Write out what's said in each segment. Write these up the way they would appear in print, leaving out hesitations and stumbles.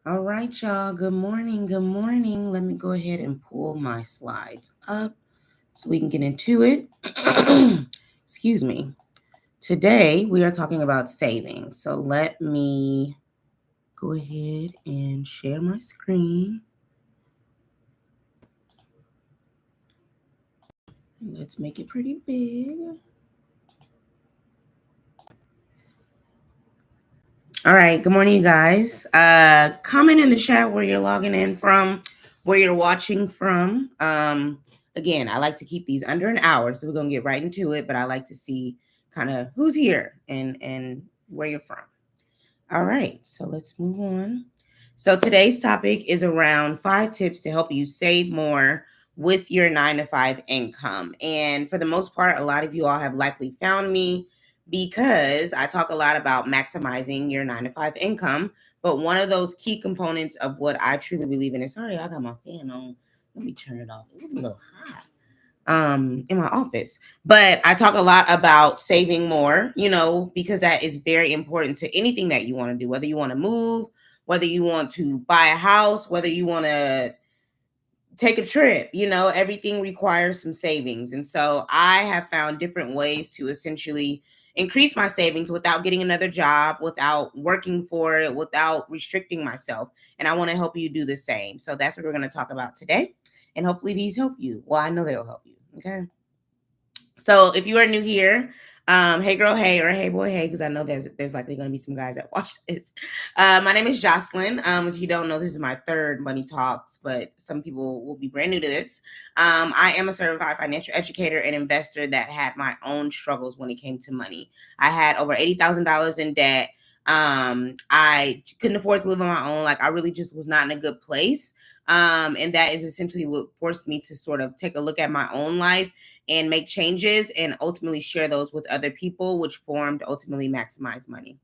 All right, y'all. Good morning. Good morning. Let me go ahead and pull my slides up so we can get into it. Excuse me. Today, we are talking about savings. So let me go ahead and share my screen. Let's make it pretty big. All right. Good morning, you guys. Comment in the chat where you're logging in from, where you're watching from. Again, I like to keep these under an hour, so we're gonna get right into it. But I like to see kind of who's here and where you're from. All right. So let's move on. So today's topic is around 5 tips to help you save more with your 9 to 5 income. And for the most part, a lot of you all have likely found me because I talk a lot about maximizing your 9 to 5 income. But one of those key components of what I truly believe in is sorry, I got my fan on. Let me turn it off. It was a little hot in my office. But I talk a lot about saving more, because that is very important to anything that you want to do, whether you want to move, whether you want to buy a house, whether you want to take a trip, everything requires some savings. And so I have found different ways to essentially increase my savings without getting another job, without working for it, without restricting myself. And I want to help you do the same. So that's what we're going to talk about today. And hopefully these help you. Well, I know they'll help you. Okay. So if you are new here, hey girl, hey, or hey boy, hey, because I know there's likely going to be some guys that watch this. My name is Jocelyn. If you don't know, this is my third Money Talks, but some people will be brand new to this. I am a certified financial educator and investor that had my own struggles when it came to money. I had over $80,000 in debt. I couldn't afford to live on my own. Like I really just was not in a good place. And that is essentially what forced me to sort of take a look at my own life and make changes and ultimately share those with other people, which formed ultimately Maximize Money.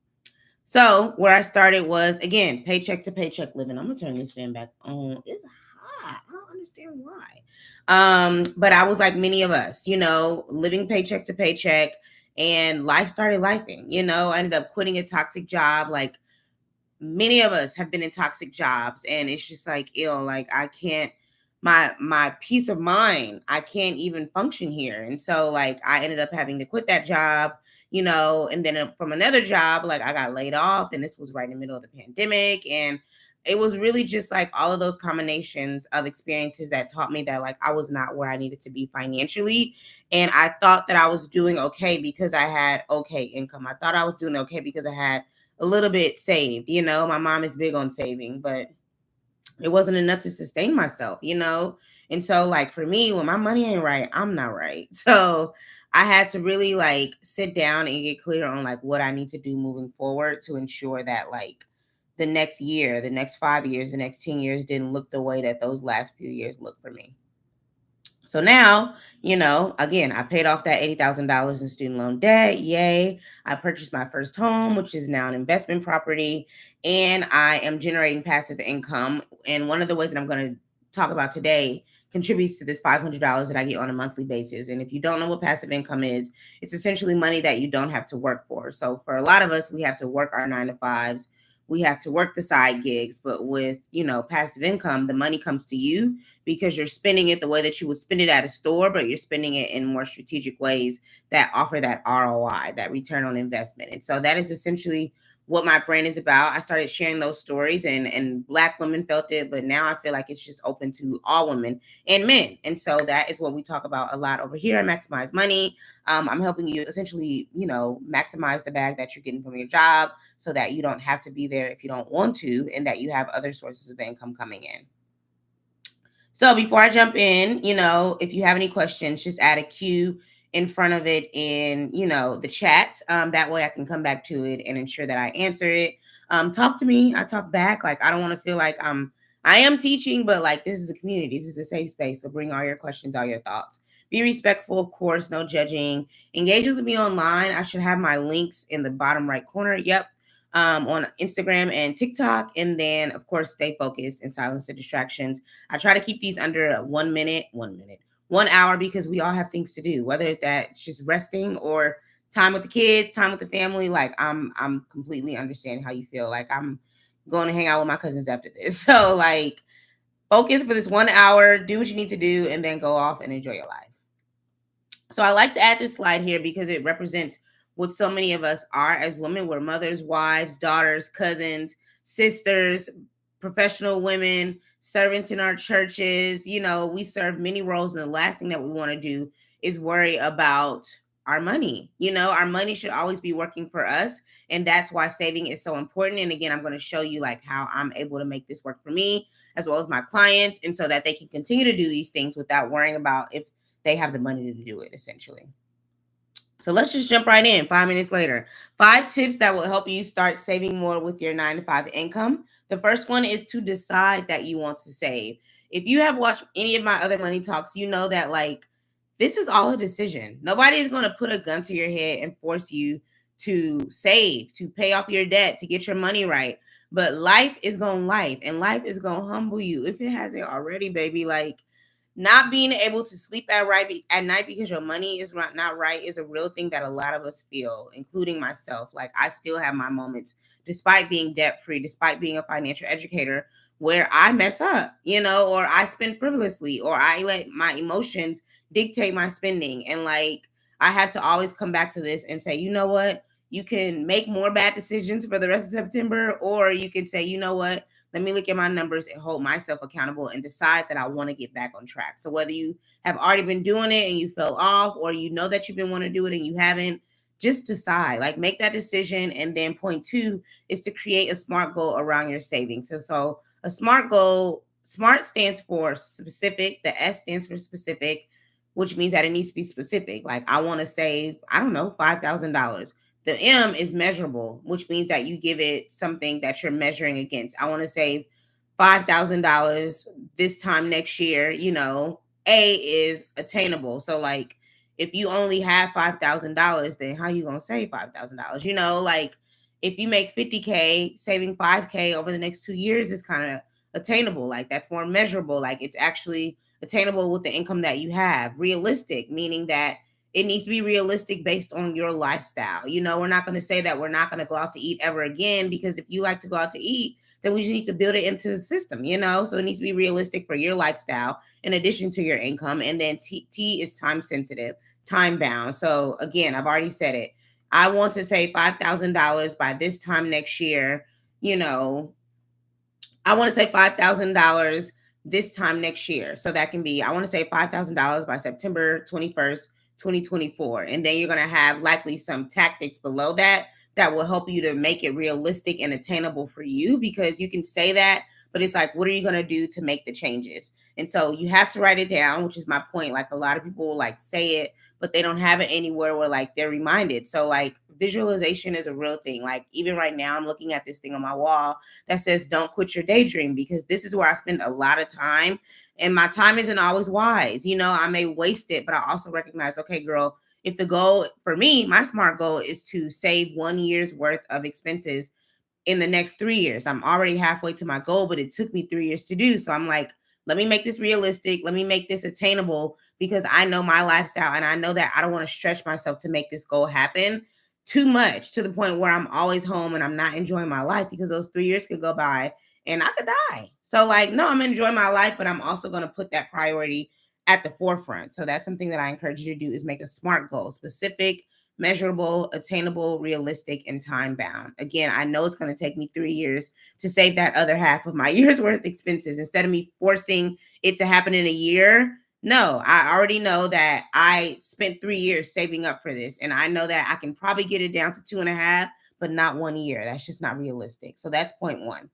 So where I started was, again, paycheck to paycheck living. I'm gonna turn this fan back on. It's hot. I don't understand why. But I was like many of us, living paycheck to paycheck, and life started lifing. I ended up quitting a toxic job. Like many of us have been in toxic jobs, and it's just like ill. Like I can't, my peace of mind, I can't even function here. And so like I ended up having to quit that job, and then from another job, like I got laid off, and this was right in the middle of the pandemic. And it was really just like all of those combinations of experiences that taught me that like I was not where I needed to be financially. And I thought that I was doing okay because I had okay income. I thought I was doing okay because I had a little bit saved. My mom is big on saving, but it wasn't enough to sustain myself. And so like for me, when my money ain't right, I'm not right. So I had to really like sit down and get clear on like what I need to do moving forward to ensure that like the next year, the next 5 years, the next 10 years didn't look the way that those last few years looked for me. So now, again, I paid off that $80,000 in student loan debt. Yay. I purchased my first home, which is now an investment property, and I am generating passive income. And one of the ways that I'm going to talk about today contributes to this $500 that I get on a monthly basis. And if you don't know what passive income is, it's essentially money that you don't have to work for. So for a lot of us, we have to work our 9 to 5s. We have to work the side gigs, but with, passive income, the money comes to you because you're spending it the way that you would spend it at a store, but you're spending it in more strategic ways that offer that ROI, that return on investment. And so that is essentially what my brand is about. I started sharing those stories, and Black women felt it, but now I feel like it's just open to all women and men. And so that is what we talk about a lot over here at Maximize Money. I'm helping you essentially, maximize the bag that you're getting from your job so that you don't have to be there if you don't want to, and that you have other sources of income coming in. So before I jump in, if you have any questions, just add a Q in front of it in, the chat. That way I can come back to it and ensure that I answer it. Talk to me. I talk back. Like, I don't want to feel like I am teaching, but like this is a community. This is a safe space. So bring all your questions, all your thoughts. Be respectful, of course, no judging. Engage with me online. I should have my links in the bottom right corner. Yep. On Instagram and TikTok. And then, of course, stay focused and silence the distractions. I try to keep these under 1 hour, because we all have things to do, whether that's just resting or time with the kids, time with the family. Like I'm completely understand how you feel. Like I'm going to hang out with my cousins after this. So like focus for this 1 hour, do what you need to do, and then go off and enjoy your life. So I like to add this slide here because it represents what so many of us are as women. We're mothers, wives, daughters, cousins, sisters, professional women, servants in our churches. You know, we serve many roles, and the last thing that we want to do is worry about our money. You know, our money should always be working for us, and that's why saving is so important. And again, I'm going to show you like how I'm able to make this work for me as well as my clients, and so that they can continue to do these things without worrying about if they have the money to do it, essentially. So let's just jump right in 5 minutes later. 5 tips that will help you start saving more with your 9 to 5 income. The first one is to decide that you want to save. If you have watched any of my other money talks, you know that like this is all a decision. Nobody is going to put a gun to your head and force you to save, to pay off your debt, to get your money right. But life is going to life, and life is going to humble you if it hasn't already, baby. Like not being able to sleep at night because your money is not right is a real thing that a lot of us feel, including myself. Like I still have my moments, despite being debt free, despite being a financial educator, where I mess up, you know, or I spend frivolously, or I let my emotions dictate my spending. And like I have to always come back to this and say, you know what? You can make more bad decisions for the rest of September, or you can say, you know what? Let me look at my numbers and hold myself accountable and decide that I want to get back on track. So whether you have already been doing it and you fell off, or you know that you've been wanting to do it and you haven't, just decide, like make that decision. And then point 2 is to create a SMART goal around your savings. So a SMART goal, SMART stands for specific, the S stands for specific, which means that it needs to be specific. Like I want to save, I don't know, $5,000. The M is measurable, which means that you give it something that you're measuring against. I want to save $5,000 this time next year. You know, A is attainable. So like if you only have $5,000, then how you going to save $5,000? You know, like if you make 50K, saving 5K over the next 2 years is kind of attainable. Like that's more measurable. Like it's actually attainable with the income that you have. Realistic, meaning that it needs to be realistic based on your lifestyle. You know, we're not going to say that we're not going to go out to eat ever again, because if you like to go out to eat, then we just need to build it into the system, you know? So it needs to be realistic for your lifestyle in addition to your income. And then T is time sensitive, time bound. So again, I've already said it. I want to save $5,000 by this time next year. You know, I want to save $5,000 this time next year. So that can be, I want to save $5,000 by September 21st, 2024. And then you're going to have likely some tactics below that that will help you to make it realistic and attainable for you, because you can say that, but it's like, what are you going to do to make the changes? And so you have to write it down, which is my point. Like a lot of people like say it, but they don't have it anywhere where like they're reminded. So like visualization is a real thing. Like even right now, I'm looking at this thing on my wall that says, don't quit your daydream, because this is where I spend a lot of time. And my time isn't always wise. You know, I may waste it, but I also recognize, okay, girl, if the goal for me, my SMART goal is to save 1 year's worth of expenses in the next 3 years. I'm already halfway to my goal, but it took me 3 years to do. So I'm like, let me make this realistic. Let me make this attainable, because I know my lifestyle and I know that I don't want to stretch myself to make this goal happen too much to the point where I'm always home and I'm not enjoying my life, because those 3 years could go by and I could die. So like, no, I'm enjoying my life, but I'm also going to put that priority at the forefront. So that's something that I encourage you to do, is make a SMART goal: specific, measurable, attainable, realistic, and time bound. Again, I know it's going to take me 3 years to save that other half of my year's worth of expenses. Instead of me forcing it to happen in a year, no, I already know that I spent 3 years saving up for this. And I know that I can probably get it down to 2.5, but not 1 year. That's just not realistic. So that's point 1.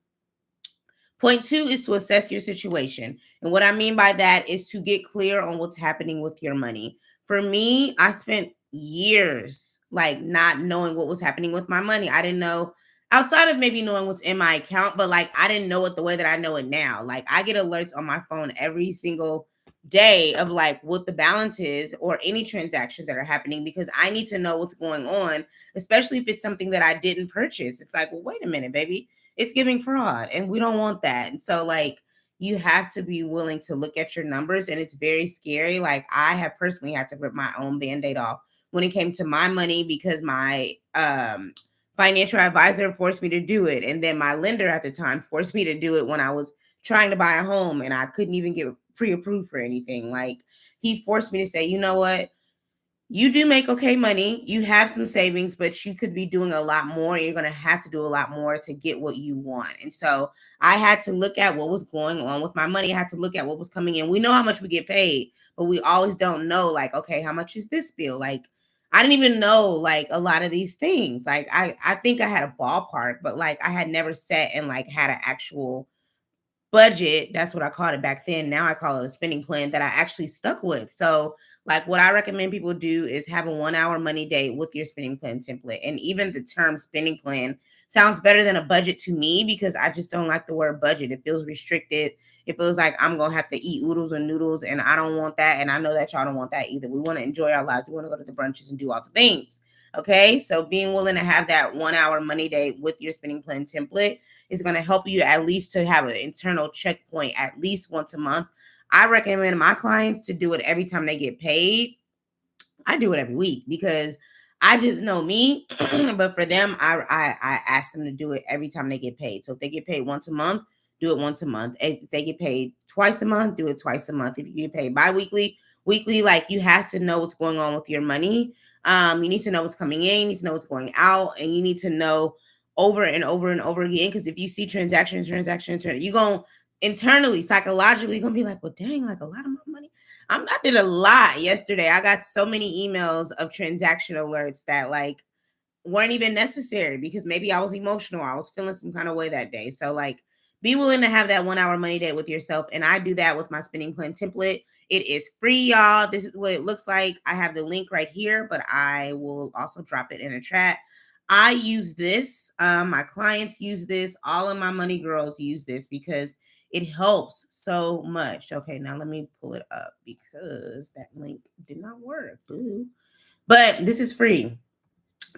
Point 2 is to assess your situation. And what I mean by that is to get clear on what's happening with your money. For me, I spent years like not knowing what was happening with my money. I didn't know, outside of maybe knowing what's in my account, but like I didn't know it the way that I know it now. Like I get alerts on my phone every single day of like what the balance is or any transactions that are happening, because I need to know what's going on, especially if it's something that I didn't purchase. It's like, well, wait a minute, baby, it's giving fraud and we don't want that. And so like you have to be willing to look at your numbers, and it's very scary. Like I have personally had to rip my own band-aid off when it came to my money, because my financial advisor forced me to do it. And then my lender at the time forced me to do it when I was trying to buy a home and I couldn't even get pre-approved for anything. Like, he forced me to say, you know what? You do make okay money. You have some savings, but you could be doing a lot more. You're going to have to do a lot more to get what you want. And so I had to look at what was going on with my money. I had to look at what was coming in. We know how much we get paid, but we always don't know, like, okay, how much is this bill? Like, I didn't even know like a lot of these things. Like, I think I had a ballpark, but like I had never sat and like had an actual budget. That's what I called it back then. Now I call it a spending plan that I actually stuck with. So, like, what I recommend people do is have a 1 hour money day with your spending plan template. And even the term spending plan sounds better than a budget to me because I just don't like the word budget. It feels restricted. It feels like I'm going to have to eat oodles and noodles, and I don't want that. And I know that y'all don't want that either. We want to enjoy our lives. We want to go to the brunches and do all the things. Okay. So, being willing to have that 1 hour money day with your spending plan template is going to help you at least to have an internal checkpoint at least once a month. I recommend my clients to do it every time they get paid. I do it every week because I just know me. But for them, I ask them to do it every time they get paid. So if they get paid once a month, do it once a month. If they get paid twice a month, do it twice a month. If you get paid bi-weekly, weekly, like you have to know what's going on with your money. You need to know what's coming in, you need to know what's going out, and you need to know over and over and over again. Because if you see transactions, you're going to internally, psychologically, going to be like, well, dang, like a lot of my money. I did a lot yesterday. I got so many emails of transaction alerts that like weren't even necessary because maybe I was emotional. I was feeling some kind of way that day. So like be willing to have that 1 hour money day with yourself. And I do that with my spending plan template. It is free, y'all. This is what it looks like. I have the link right here, but I will also drop it in a chat. I use this. My clients use this. All of my money girls use this because it helps so much. Okay, now let me pull it up because that link did not work. Ooh. But this is free.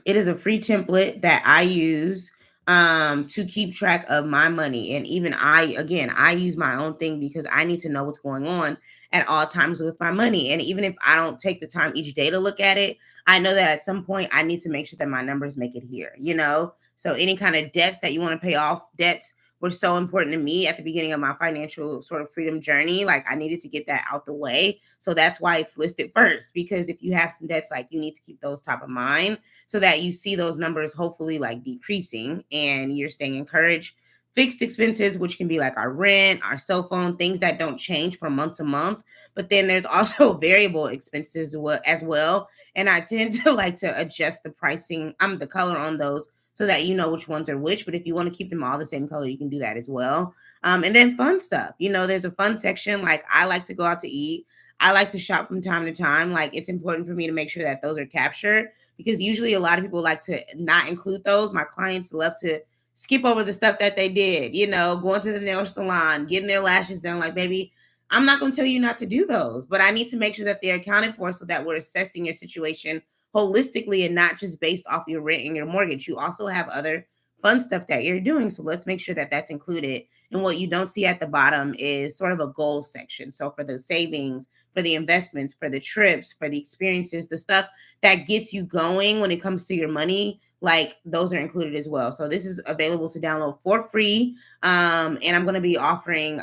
It is a free template that I use to keep track of my money. And even I use my own thing because I need to know what's going on at all times with my money. And even if I don't take the time each day to look at it, I know that at some point I need to make sure that my numbers make it here, you know? So any kind of debts that you want to pay off, debts were so important to me at the beginning of my financial sort of freedom journey. Like I needed to get that out the way. So that's why it's listed first, because if you have some debts, like you need to keep those top of mind so that you see those numbers hopefully like decreasing and you're staying encouraged. Fixed expenses, which can be like our rent, our cell phone, things that don't change from month to month. But then there's also variable expenses as well. And I tend to like to adjust the pricing, the color on those so that you know which ones are which. But if you want to keep them all the same color, you can do that as well. And then fun stuff. You know, there's a fun section. Like I like to go out to eat. I like to shop from time to time. Like it's important for me to make sure that those are captured because usually a lot of people like to not include those. My clients love to skip over the stuff that they did, you know, going to the nail salon, getting their lashes done. Like, baby, I'm not going to tell you not to do those, but I need to make sure that they're accounted for so that we're assessing your situation holistically and not just based off your rent and your mortgage. You also have other fun stuff that you're doing. So let's make sure that that's included. And what you don't see at the bottom is sort of a goal section. So for the savings, for the investments, for the trips, for the experiences, the stuff that gets you going when it comes to your money, like those are included as well. So this is available to download for free. And I'm going to be offering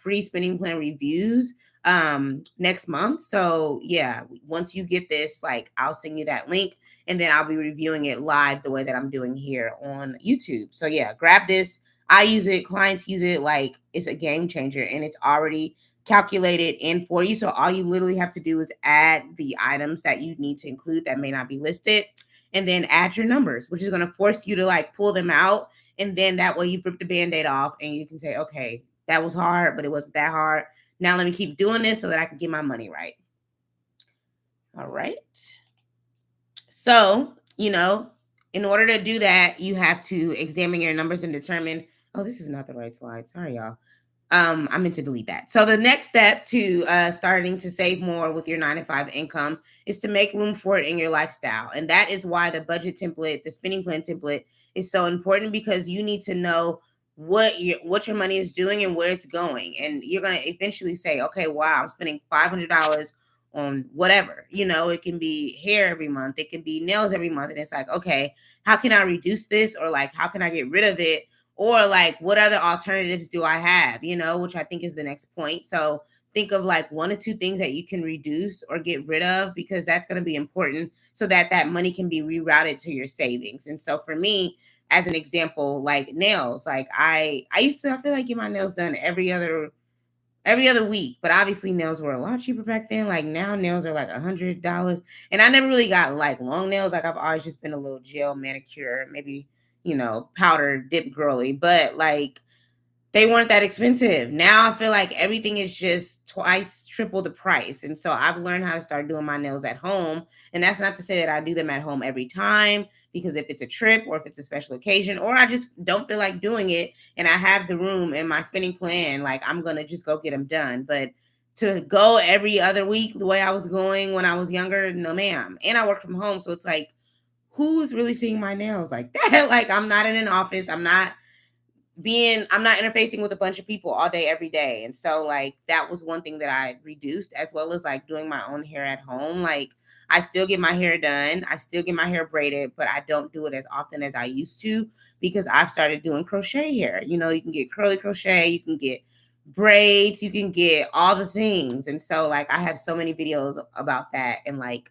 free spending plan reviews next month. So yeah, once you get this, like I'll send you that link and then I'll be reviewing it live the way that I'm doing here on YouTube. So yeah, grab this. I use it, clients use it, like it's a game changer and it's already calculated in for you. So all you literally have to do is add the items that you need to include that may not be listed and then add your numbers, which is going to force you to like pull them out. And then that way you rip the band-aid off and you can say, okay, that was hard, but it wasn't that hard. Now let me keep doing this so that I can get my money right. All right. So, you know, in order to do that, you have to examine your numbers and determine, oh, this is not the right slide. Sorry, y'all. I meant to delete that. So the next step to starting to save more with your 9-to-5 income is to make room for it in your lifestyle. And that is why the budget template, the spending plan template is so important because you need to know what your money is doing and where it's going. And you're going to eventually say, okay, wow, I'm spending $500 on whatever. It can be hair every month, it can be nails every month. And it's like, okay, how can I reduce this? Or like, how can I get rid of it? Or like, what other alternatives do I have? Which I think is the next point. So think of like one or two things that you can reduce or get rid of, because that's going to be important so that that money can be rerouted to your savings. And so for me, as an example, like nails, like I used to, I feel like get my nails done every other week, but obviously nails were a lot cheaper back then. Like now nails are like $100, and I never really got like long nails. Like I've always just been a little gel manicure, maybe powder dip girly, but like they weren't that expensive. Now I feel like everything is just twice, triple the price. And so I've learned how to start doing my nails at home. And that's not to say that I do them at home every time, because if it's a trip or if it's a special occasion, or I just don't feel like doing it and I have the room in my spending plan, like I'm going to just go get them done. But to go every other week the way I was going when I was younger, no, ma'am. And I work from home. So it's like, who's really seeing my nails like that? Like I'm not in an office. I'm not interfacing with a bunch of people all day, every day. And so like that was one thing that I reduced, as well as like doing my own hair at home. Like I still get my hair done. I still get my hair braided, but I don't do it as often as I used to, because I've started doing crochet hair. You can get curly crochet, you can get braids, you can get all the things. And so like I have so many videos about that, and like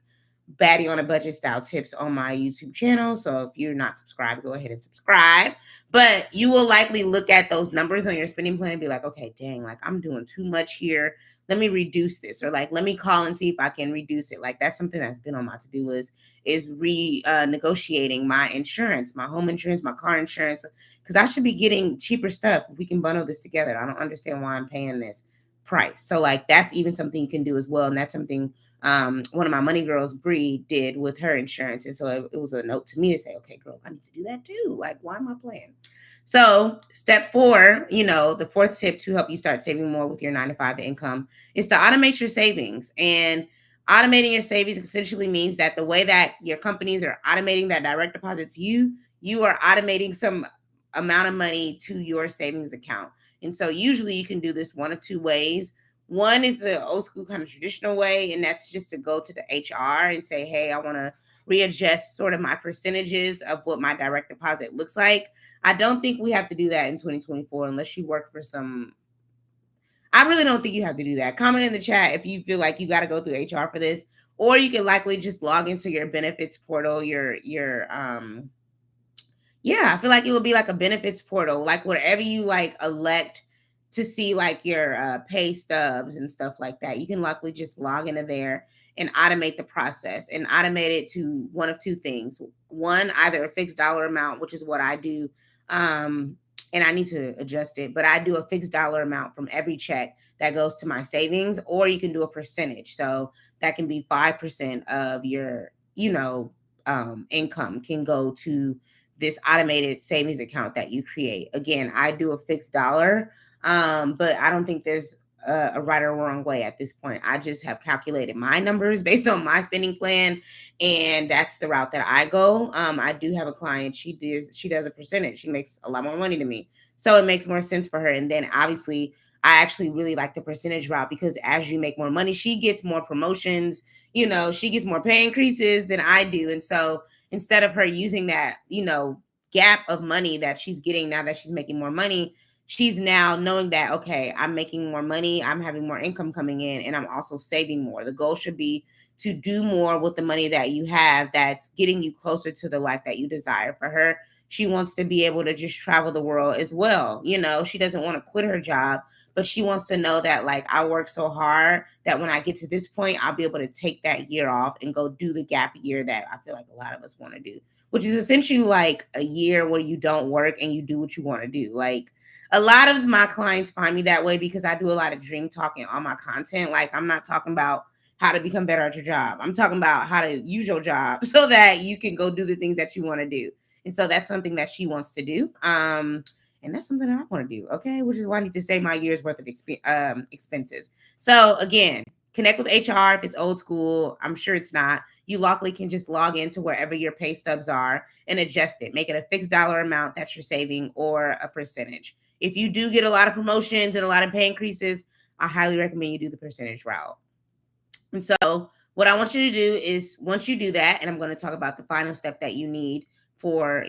baddie on a budget style tips on my YouTube channel. So if you're not subscribed, go ahead and subscribe. But you will likely look at those numbers on your spending plan and be like, okay, dang, like I'm doing too much here. Let me reduce this, or like let me call and see if I can reduce it. Like that's something that's been on my to-do list, is negotiating my insurance, my home insurance, my car insurance, because I should be getting cheaper stuff if we can bundle this together. I don't understand why I'm paying this price. So like that's even something you can do as well. And that's something one of my money girls, Bree, did with her insurance. And so it was a note to me to say, okay, girl, I need to do that too. Like, why am I playing? So step 4, the fourth tip to help you start saving more with your 9-to-5 income is to automate your savings. And automating your savings essentially means that the way that your companies are automating that direct deposit to you, you are automating some amount of money to your savings account. And so usually you can do this one of two ways. One is the old school kind of traditional way, and that's just to go to the HR and say, hey, I want to readjust sort of my percentages of what my direct deposit looks like. I don't think we have to do that in 2024 unless you work for some. I really don't think you have to do that. Comment in the chat if you feel like you got to go through HR for this, or you can likely just log into your benefits portal, I feel like it will be like a benefits portal, like whatever you like elect to see like your pay stubs and stuff like that. You can luckily just log into there and automate the process, and automate it to one of two things. One, either a fixed dollar amount, which is what I do. And I need to adjust it, but I do a fixed dollar amount from every check that goes to my savings, or you can do a percentage. So that can be 5% of your, income can go to this automated savings account that you create. Again, I do a fixed dollar, but I don't think there's a right or wrong way at this point. I just have calculated my numbers based on my spending plan, and that's the route that I go. I do have a client. She does a percentage. She makes a lot more money than me, so it makes more sense for her. And then obviously, I actually really like the percentage route, because as you make more money, she gets more promotions. She gets more pay increases than I do, and so instead of her using that, gap of money that she's getting now that she's making more money, she's now knowing that, okay, I'm making more money, I'm having more income coming in, and I'm also saving more. The goal should be to do more with the money that you have that's getting you closer to the life that you desire. For her, she wants to be able to just travel the world as well. She doesn't want to quit her job, but she wants to know that like I work so hard that when I get to this point, I'll be able to take that year off and go do the gap year that I feel like a lot of us want to do, which is essentially like a year where you don't work and you do what you want to do. Like a lot of my clients find me that way because I do a lot of dream talking on my content. Like I'm not talking about how to become better at your job. I'm talking about how to use your job so that you can go do the things that you want to do. And so that's something that she wants to do. And that's something that I want to do. Okay. Which is why I need to save my year's worth of expenses. So again, connect with HR if it's old school. I'm sure it's not. You locally can just log into wherever your pay stubs are and adjust it. Make it a fixed dollar amount that you're saving, or a percentage. If you do get a lot of promotions and a lot of pay increases, I highly recommend you do the percentage route. And so what I want you to do is, once you do that, and I'm going to talk about the final step that you need for,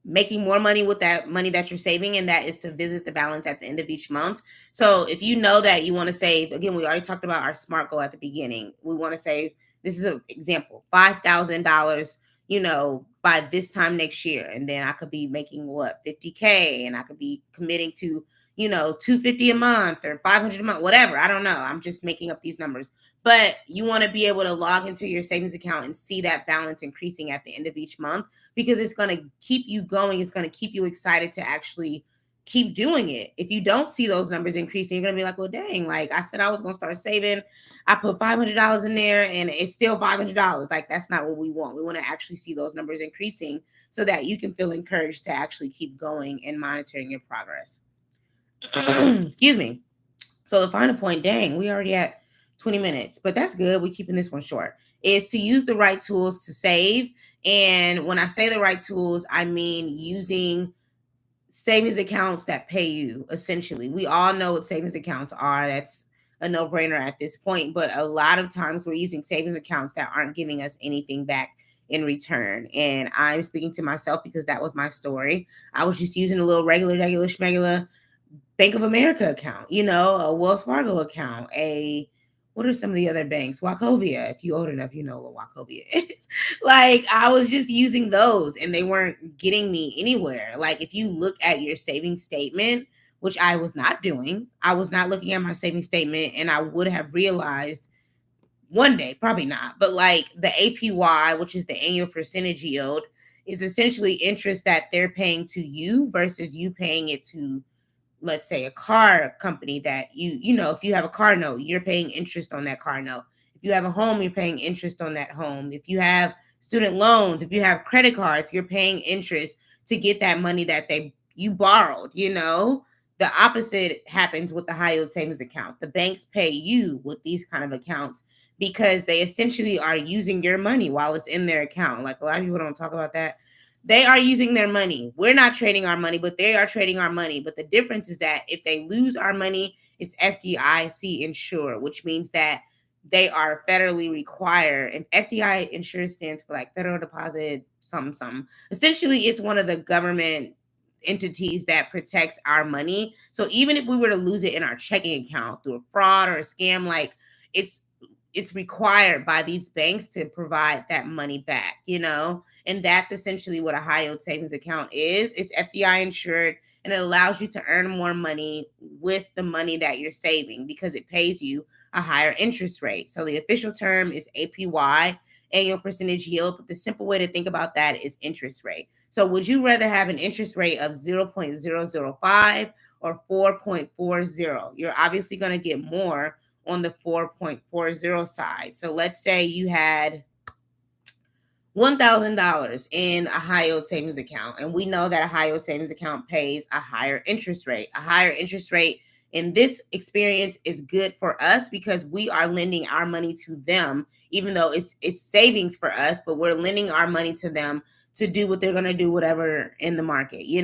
making more money with that money that you're saving, and that is to visit the balance at the end of each month. So if you know that you want to save, again, we already talked about our SMART goal at the beginning. We want to save, this is an example, $5,000, by this time next year. And then I could be making what, 50K, and I could be committing to, 250 a month or 500 a month, whatever. I don't know. I'm just making up these numbers. But you want to be able to log into your savings account and see that balance increasing at the end of each month, because it's going to keep you going. It's going to keep you excited to actually keep doing it. If you don't see those numbers increasing, you're going to be like, well, dang, like I said, I was going to start saving. I put $500 in there and it's still $500. Like, that's not what we want. We want to actually see those numbers increasing so that you can feel encouraged to actually keep going and monitoring your progress. Excuse me. So the final point, dang, we already at 20 minutes, but that's good. We're keeping this one short, is to use the right tools to save. And when I say the right tools, I mean using savings accounts that pay you, essentially. We all know what savings accounts are. That's a no-brainer at this point. But a lot of times we're using savings accounts that aren't giving us anything back in return. And I'm speaking to myself because that was my story. I was just using a little regular schmegular Bank of America account, a Wells Fargo account, what are some of the other banks? Wachovia. If you're old enough, you know what Wachovia is. Like, I was just using those and they weren't getting me anywhere. Like, if you look at your savings statement, which I was not doing, I was not looking at my savings statement, and I would have realized one day, probably not, but like the APY, which is the annual percentage yield, is essentially interest that they're paying to you versus you paying it to, let's say, a car company that if you have a car note, you're paying interest on that car note. If you have a home, you're paying interest on that home. If you have student loans, if you have credit cards, you're paying interest to get that money that you borrowed. The opposite happens with the high yield savings account. The banks pay you with these kind of accounts because they essentially are using your money while it's in their account. Like, a lot of people don't talk about that. They are using their money. We're not trading our money, but they are trading our money. But the difference is that if they lose our money, it's FDIC insured, which means that they are federally required. And FDIC insured stands for like Federal Deposit something. Essentially, it's one of the government entities that protects our money. So even if we were to lose it in our checking account through a fraud or a scam, like, it's required by these banks to provide that money back, and that's essentially what a high yield savings account is. It's FDI insured, and it allows you to earn more money with the money that you're saving because it pays you a higher interest rate. So the official term is APY, annual percentage yield, but the simple way to think about that is interest rate. So would you rather have an interest rate of 0.005 or 4.40? You're obviously going to get more on the 4.40 side. So let's say you had $1,000 in a high yield savings account, and we know that a high yield savings account pays a higher interest rate. A higher interest rate in this experience is good for us because we are lending our money to them, even though it's savings for us, but we're lending our money to them to do what they're going to do, whatever in the market. We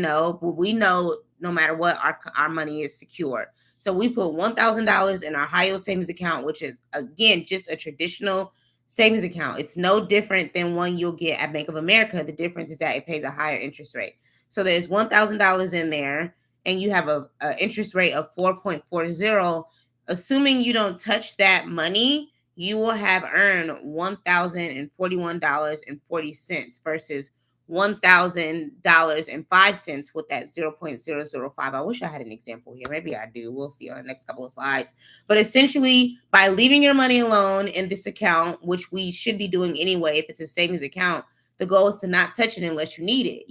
know no matter what, our money is secure. So we put $1,000 in our high yield savings account, which is, again, just a traditional savings account. It's no different than one you'll get at Bank of America. The difference is that it pays a higher interest rate. So there's $1,000 in there, and you have a interest rate of 4.40. Assuming you don't touch that money, you will have earned $1,041.40 versus $1,000.05 with that 0.005. I wish I had an example here. Maybe I do. We'll see on the next couple of slides. But essentially, by leaving your money alone in this account, which we should be doing anyway if it's a savings account, the goal is to not touch it unless you need it,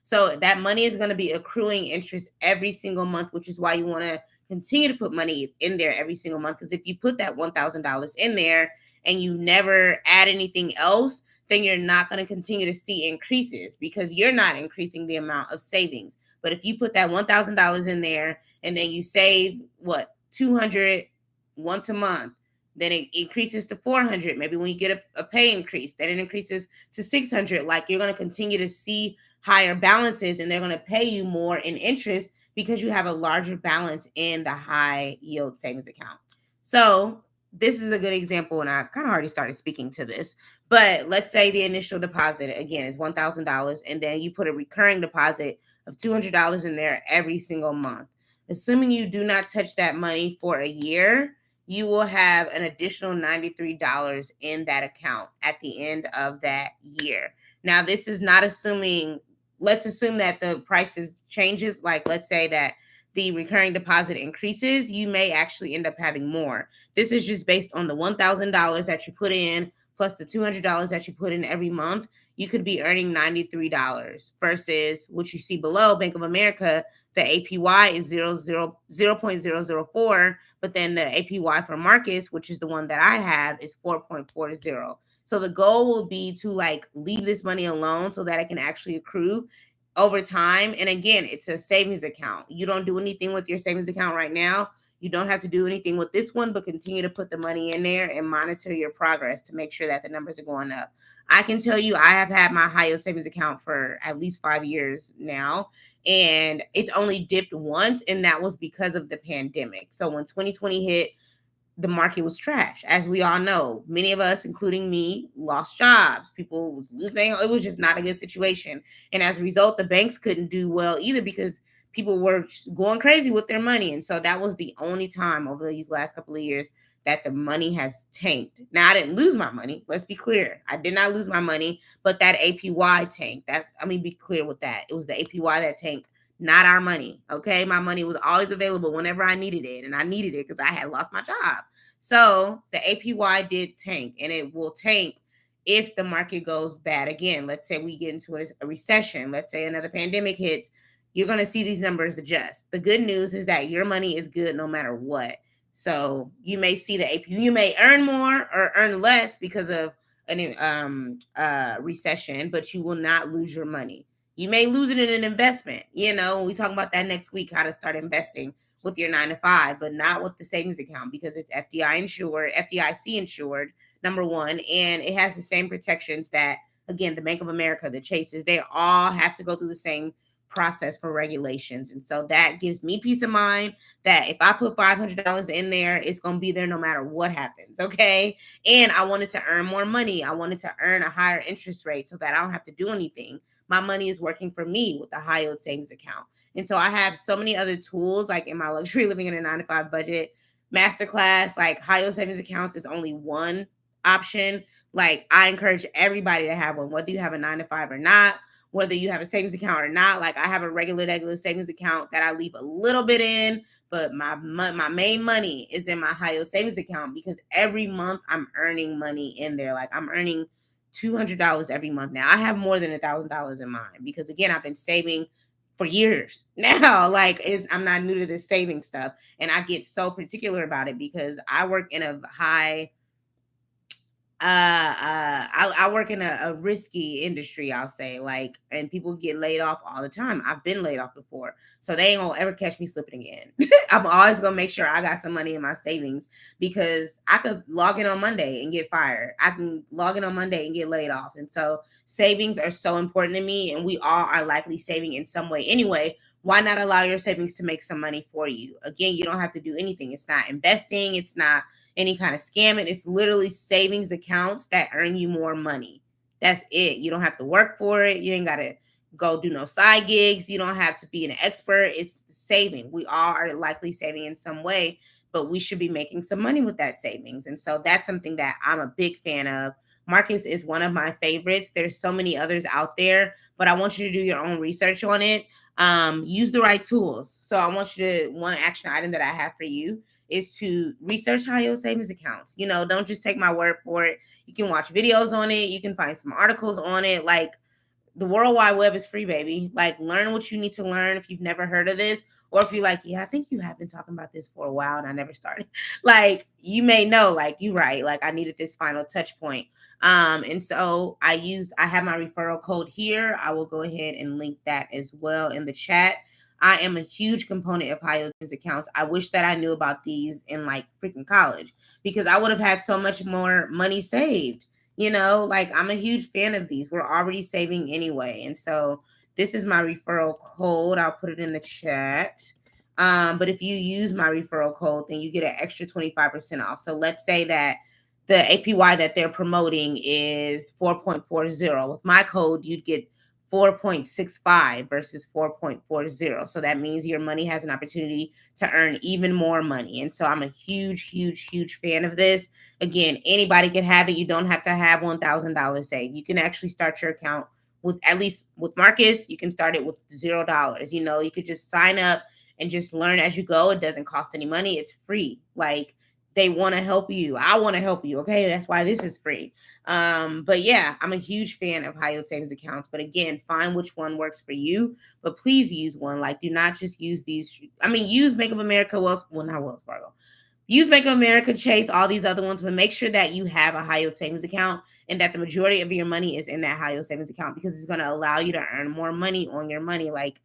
So that money is going to be accruing interest every single month, which is why you want to continue to put money in there every single month. Because if you put that $1,000 in there and you never add anything else, then you're not going to continue to see increases because you're not increasing the amount of savings. But if you put that $1,000 in there and then you save $200 once a month, then it increases to $400. Maybe when you get a pay increase, then it increases to $600. Like, you're going to continue to see higher balances, and they're going to pay you more in interest because you have a larger balance in the high yield savings account. So this is a good example, and I kind of already started speaking to this, but let's say the initial deposit again is $1,000, and then you put a recurring deposit of $200 in there every single month. Assuming you do not touch that money for a year, you will have an additional $93 in that account at the end of that year. Now, this is not assuming, let's assume that the prices changes. Like, let's say that the recurring deposit increases, you may actually end up having more. This is just based on the $1,000 that you put in plus the $200 that you put in every month. You could be earning $93 versus what you see below. Bank of America, the APY is 0.004, but then the APY for Marcus, which is the one that I have, is 4.40. So the goal will be to like leave this money alone so that it can actually accrue over time. And again, it's a savings account. You don't do anything with your savings account right now. You don't have to do anything with this one, but continue to put the money in there and monitor your progress to make sure that the numbers are going up. I can tell you, I have had my high yield savings account for at least 5 years now, and it's only dipped once, and that was because of the pandemic. So when 2020 hit, the market was trash. As we all know, many of us, including me, lost jobs. People was losing. It was just not a good situation. And as a result, the banks couldn't do well either because people were going crazy with their money. And so that was the only time over these last couple of years that the money has tanked. Now, I didn't lose my money. Let's be clear. I did not lose my money, but that APY tanked. Be clear with that. It was the APY that tanked, not our money. Okay. My money was always available whenever I needed it. And I needed it because I had lost my job. So the APY did tank, and it will tank if the market goes bad again. Let's say we get into a recession. Let's say another pandemic hits. You're going to see these numbers adjust. The good news is that your money is good no matter what. So you may see the APY. You may earn more or earn less because of an recession, but you will not lose your money. You may lose it in an investment. We talk about that next week, how to start investing with your 9 to 5, but not with the savings account because it's FDIC insured, number one, and it has the same protections that, again, the Bank of America, the Chases, they all have to go through the same process for regulations. And so that gives me peace of mind that if I put $500 in there, it's going to be there no matter what happens. Okay. And I wanted to earn more money. I wanted to earn a higher interest rate so that I don't have to do anything. My money is working for me with a high yield savings account. And so I have so many other tools, like in my luxury living in a 9 to 5 budget masterclass, like high yield savings accounts is only one option. Like I encourage everybody to have one, whether you have a 9 to 5 or not, whether you have a savings account or not. Like I have a regular savings account that I leave a little bit in, but my main money is in my high yield savings account because every month I'm earning money in there. Like I'm earning $200 every month now. I have more than $1,000 in mine because again, I've been saving for years now. Like I'm not new to this saving stuff, and I get so particular about it because I work in a high I work in a risky industry, I'll say, like, and people get laid off all the time. I've been laid off before, so they ain't gonna ever catch me slipping again. I'm always gonna make sure I got some money in my savings because I could log in on Monday and get fired. I can log in on Monday and get laid off. And so savings are so important to me, and we all are likely saving in some way anyway. Why not allow your savings to make some money for you? Again, you don't have to do anything. It's not investing. It's not any kind of scamming. It's literally savings accounts that earn you more money. That's it. You don't have to work for it. You ain't got to go do no side gigs. You don't have to be an expert. It's saving. We all are likely saving in some way, but we should be making some money with that savings. And so that's something that I'm a big fan of. Marcus is one of my favorites. There's so many others out there, but I want you to do your own research on it. Use the right tools. So I want you to, one action item that I have for you is to research high yield savings accounts. Don't just take my word for it. You can watch videos on it. You can find some articles on it. Like the World Wide Web is free, baby. Like learn what you need to learn if you've never heard of this, or if you're like, yeah, I think you have been talking about this for a while and I never started. Like you may know, like you right, like I needed this final touch point. And so I have my referral code here. I will go ahead and link that as well in the chat. I am a huge component of high yield accounts. I wish that I knew about these in like freaking college because I would have had so much more money saved. Like I'm a huge fan of these. We're already saving anyway. And so this is my referral code. I'll put it in the chat. But if you use my referral code, then you get an extra 25% off. So let's say that the APY that they're promoting is 4.40. With my code, you'd get 4.65 versus 4.40. So that means your money has an opportunity to earn even more money. And so I'm a huge, huge, huge fan of this. Again, anybody can have it. You don't have to have $1,000 saved. You can actually start your account with, at least with Marcus, you can start it with $0. You know, you could just sign up and just learn as you go. It doesn't cost any money. It's free. Like, they want to help you. I want to help you. Okay. That's why this is free. But yeah, I'm a huge fan of high yield savings accounts. But again, find which one works for you. But please use one. Like, do not just use these. I mean, use Bank of America, not Wells Fargo. Use Bank of America, Chase, all these other ones, but make sure that you have a high yield savings account and that the majority of your money is in that high yield savings account, because it's going to allow you to earn more money on your money. Like,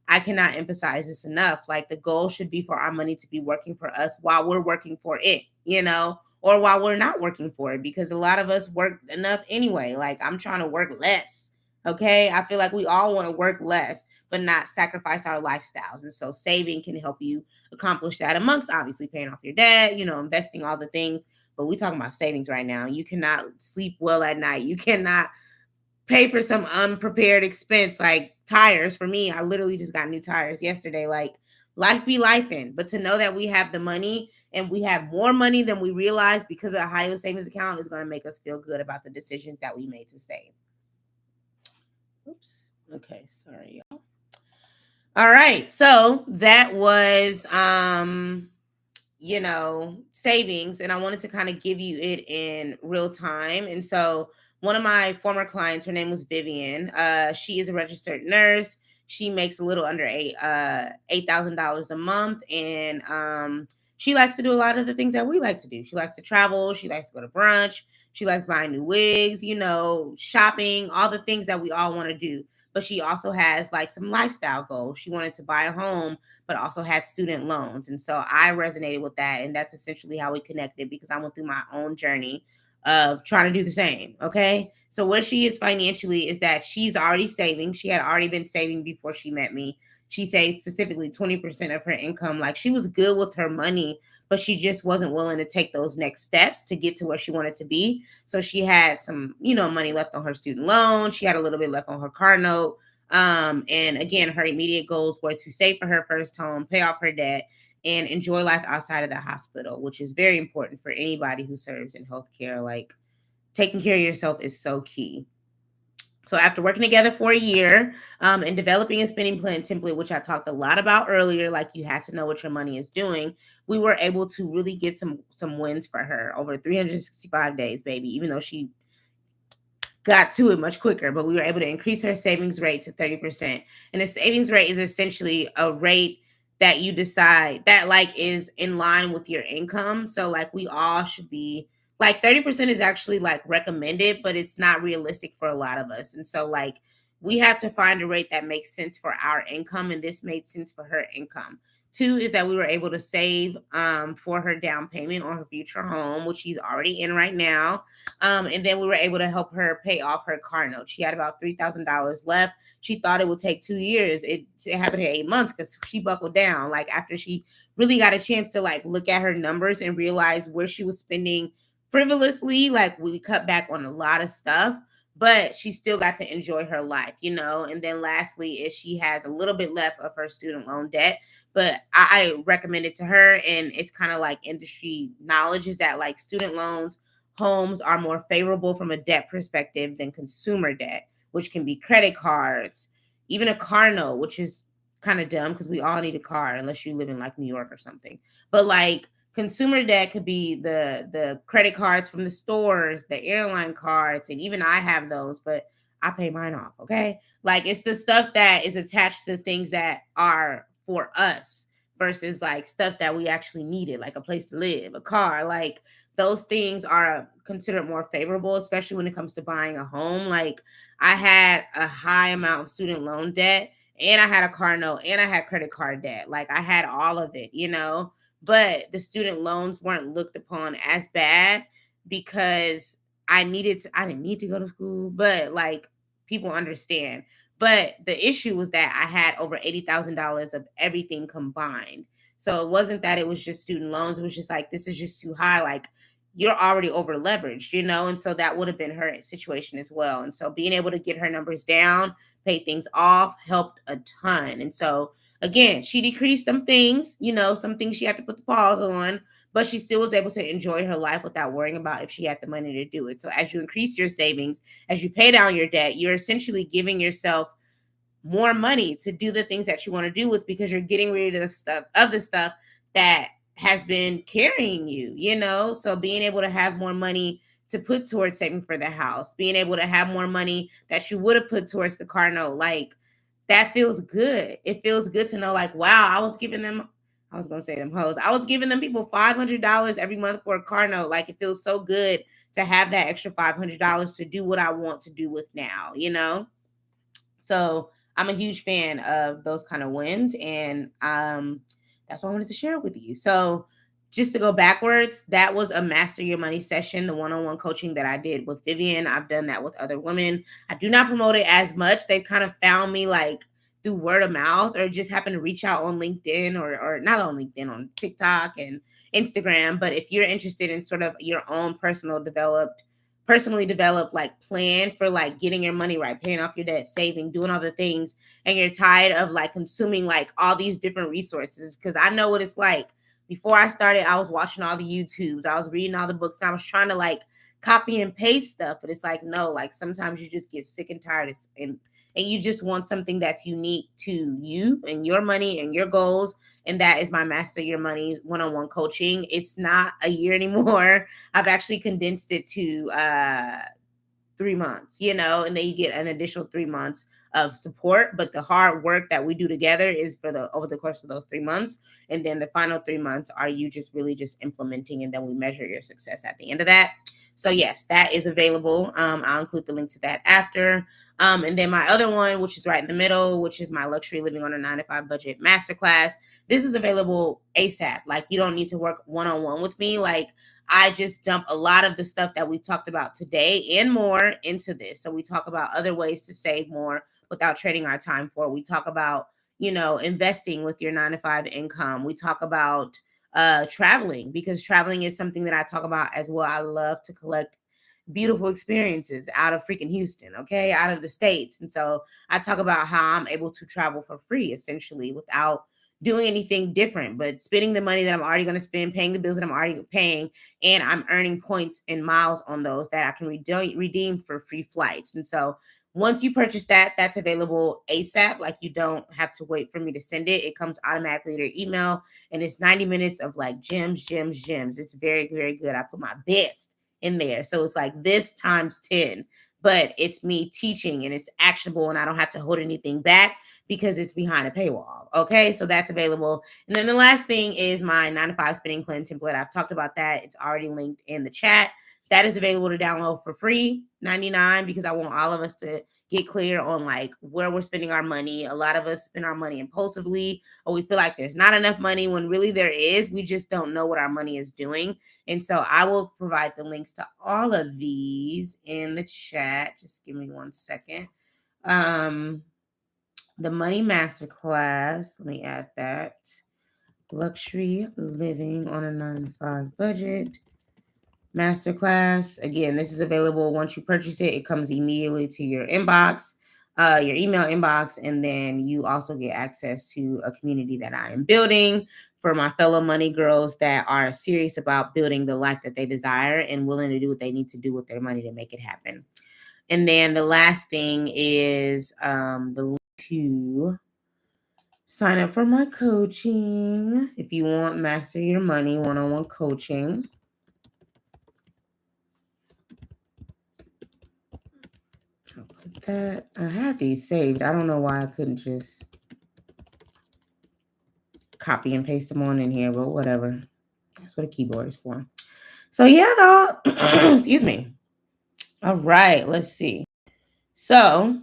I cannot emphasize this enough. Like, the goal should be for our money to be working for us while we're working for it, you know, or while we're not working for it, because a lot of us work enough anyway. Like, I'm trying to work less. Okay. I feel like we all want to work less, but not sacrifice our lifestyles. And so saving can help you accomplish that, amongst obviously paying off your debt, you know, investing, all the things. But we're talking about savings right now. You cannot sleep well at night. You cannot pay for some unprepared expense like tires. For me, I literally just got new tires yesterday. Like, life be life in. But to know that we have the money and we have more money than we realize because of a high yield savings account is going to make us feel good about the decisions that we made to save. Oops. Okay. Sorry, y'all. All right. So that was you know, savings, and I wanted to kind of give you it in real time. And so one of my former clients, her name was Vivian. She is a registered nurse. She makes a little under $8,000 a month, and she likes to do a lot of the things that we like to do. She likes to travel. She likes to go to brunch. She likes buying new wigs, you know, shopping, all the things that we all want to do. But she also has like some lifestyle goals. She wanted to buy a home, but also had student loans. And so I resonated with that. And that's essentially how we connected, because I went through my own journey of trying to do the same. Okay. So where she is financially is that she's already saving. She had already been saving before she met me. She saved specifically 20% of her income. Like, she was good with her money, but she just wasn't willing to take those next steps to get to where she wanted to be. So she had some, you know, money left on her student loan. She had a little bit left on her car note. And again, her immediate goals were to save for her first home, pay off her debt, and enjoy life outside of the hospital, which is very important for anybody who serves in healthcare. Like, taking care of yourself is so key. So after working together for a year and developing a spending plan template, which I talked a lot about earlier, like, you have to know what your money is doing, we were able to really get some wins for her over 365 days, baby, even though she got to it much quicker. But we were able to increase her savings rate to 30%. And the savings rate is essentially a rate that you decide that, like, is in line with your income. So like, we all should be like, 30% is actually like recommended, but it's not realistic for a lot of us. And so like, we have to find a rate that makes sense for our income. And this made sense for her income. Two is that we were able to save for her down payment on her future home, which she's already in right now. And then we were able to help her pay off her car note. She had about $3,000 left. She thought it would take 2 years. It happened in 8 months because she buckled down. Like, after she really got a chance to like look at her numbers and realize where she was spending frivolously, like, we cut back on a lot of stuff, but she still got to enjoy her life, you know. And then lastly is she has a little bit left of her student loan debt, but I recommend it to her. And it's kind of like industry knowledge is that like student loans, homes are more favorable from a debt perspective than consumer debt, which can be credit cards, even a car note, which is kind of dumb because we all need a car unless you live in like New York or something. But like, consumer debt could be the credit cards from the stores, the airline cards, and even I have those, but I pay mine off. Okay. Like, it's the stuff that is attached to things that are for us versus like stuff that we actually needed, like a place to live, a car. Like, those things are considered more favorable, especially when it comes to buying a home. Like, I had a high amount of student loan debt, and I had a car note, and I had credit card debt. Like, I had all of it, you know, but the student loans weren't looked upon as bad because I didn't need to go to school, but like, people understand. But the issue was that I had over $80,000 of everything combined. So it wasn't that it was just student loans. It was just like, this is just too high. Like, you're already over leveraged, you know? And so that would have been her situation as well. And so being able to get her numbers down, pay things off, helped a ton. And so again, she decreased some things, you know, some things she had to put the pause on, but she still was able to enjoy her life without worrying about if she had the money to do it. So as you increase your savings, as you pay down your debt, you're essentially giving yourself more money to do the things that you want to do with, because you're getting rid of the stuff that has been carrying you, you know? So being able to have more money to put towards saving for the house, being able to have more money that you would have put towards the car note, like that feels good. It feels good to know, like, wow, I was gonna say them hoes. I was giving them people $500 every month for a car note. Like, it feels so good to have that extra $500 to do what I want to do with now, you know? So I'm a huge fan of those kind of wins, and that's what I wanted to share with you. So just to go backwards, that was a Master Your Money session, the one-on-one coaching that I did with Vivian. I've done that with other women. I do not promote it as much. They've kind of found me like through word of mouth, or just happen to reach out on LinkedIn, or not on LinkedIn, on TikTok and Instagram. But if you're interested in sort of your own personally developed like plan for like getting your money right, paying off your debt, saving, doing all the things, and you're tired of like consuming like all these different resources, because I know what it's like. Before I started, I was watching all the YouTubes, I was reading all the books, and I was trying to like copy and paste stuff, but it's like, no, like sometimes you just get sick and tired, and you just want something that's unique to you and your money and your goals. And that is my Master Your Money one-on-one coaching. It's not a year anymore. I've actually condensed it to 3 months, you know, and then you get an additional 3 months of support. But the hard work that we do together is for the over the course of those 3 months. And then the final 3 months are you just really just implementing, and then we measure your success at the end of that. So yes, that is available. I'll include the link to that after. And then my other one, which is right in the middle, which is my Luxury Living on a 9 to 5 Budget Masterclass. This is available ASAP. Like, you don't need to work one-on-one with me. Like, I just dump a lot of the stuff that we talked about today and more into this. So we talk about other ways to save more without trading our time for it. We talk about, you know, investing with your 9 to 5 income. We talk about traveling, because traveling is something that I talk about as well. I love to collect beautiful experiences out of freaking Houston, okay, out of the States. And so I talk about how I'm able to travel for free, essentially, without doing anything different, but spending the money that I'm already going to spend, paying the bills that I'm already paying, and I'm earning points and miles on those that I can redeem for free flights. And so once you purchase that, that's available ASAP. Like, you don't have to wait for me to send it. It comes automatically to your email, and it's 90 minutes of like gems, gems, gems. It's very, very good. I put my best in there. So it's like this times 10, but it's me teaching, and it's actionable, and I don't have to hold anything back because it's behind a paywall. Okay. So that's available. And then the last thing is my 9 to 5 spending plan template. I've talked about that. It's already linked in the chat. That is available to download for free, $99, because I want all of us to get clear on like where we're spending our money. A lot of us spend our money impulsively, or we feel like there's not enough money when really there is. We just don't know what our money is doing. And so I will provide the links to all of these in the chat. Just give me 1 second. The Money Masterclass, let me add that. Luxury Living on a 9 to 5 Budget Masterclass. Again, this is available once you purchase it. It comes immediately to your inbox, your email inbox, and then you also get access to a community that I am building for my fellow money girls that are serious about building the life that they desire and willing to do what they need to do with their money to make it happen. And then the last thing is the link to sign up for my coaching if you want Master Your Money one-on-one coaching. I'll put that. I had these saved. I don't know why I couldn't just copy and paste them on in here, but whatever. That's what a keyboard is for. So yeah, though. Excuse me. All right, let's see. So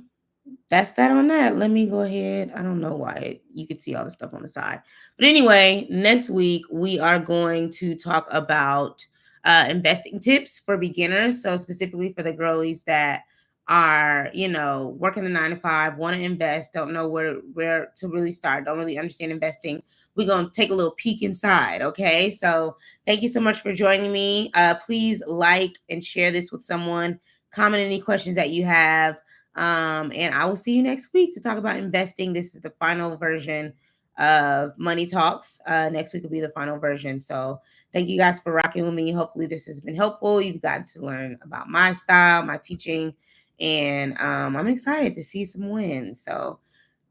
that's that on that. Let me go ahead. I don't know why you could see all the stuff on the side. But anyway, next week we are going to talk about investing tips for beginners. So specifically for the girlies that are, working the 9 to 5, want to invest, don't know where to really start, don't really understand investing, we're going to take a little peek inside. Okay. So thank you so much for joining me. Please like and share this with someone, comment any questions that you have. And I will see you next week to talk about investing. This is the final version of Money Talks. Next week will be the final version. So thank you guys for rocking with me. Hopefully this has been helpful. You've gotten to learn about my style, my teaching, and I'm excited to see some wins. So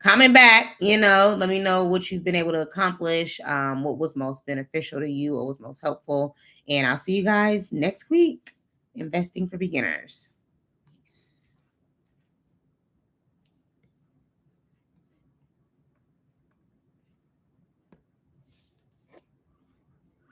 comment back, let me know what you've been able to accomplish, what was most beneficial to you, what was most helpful. And I'll see you guys next week. Investing for Beginners.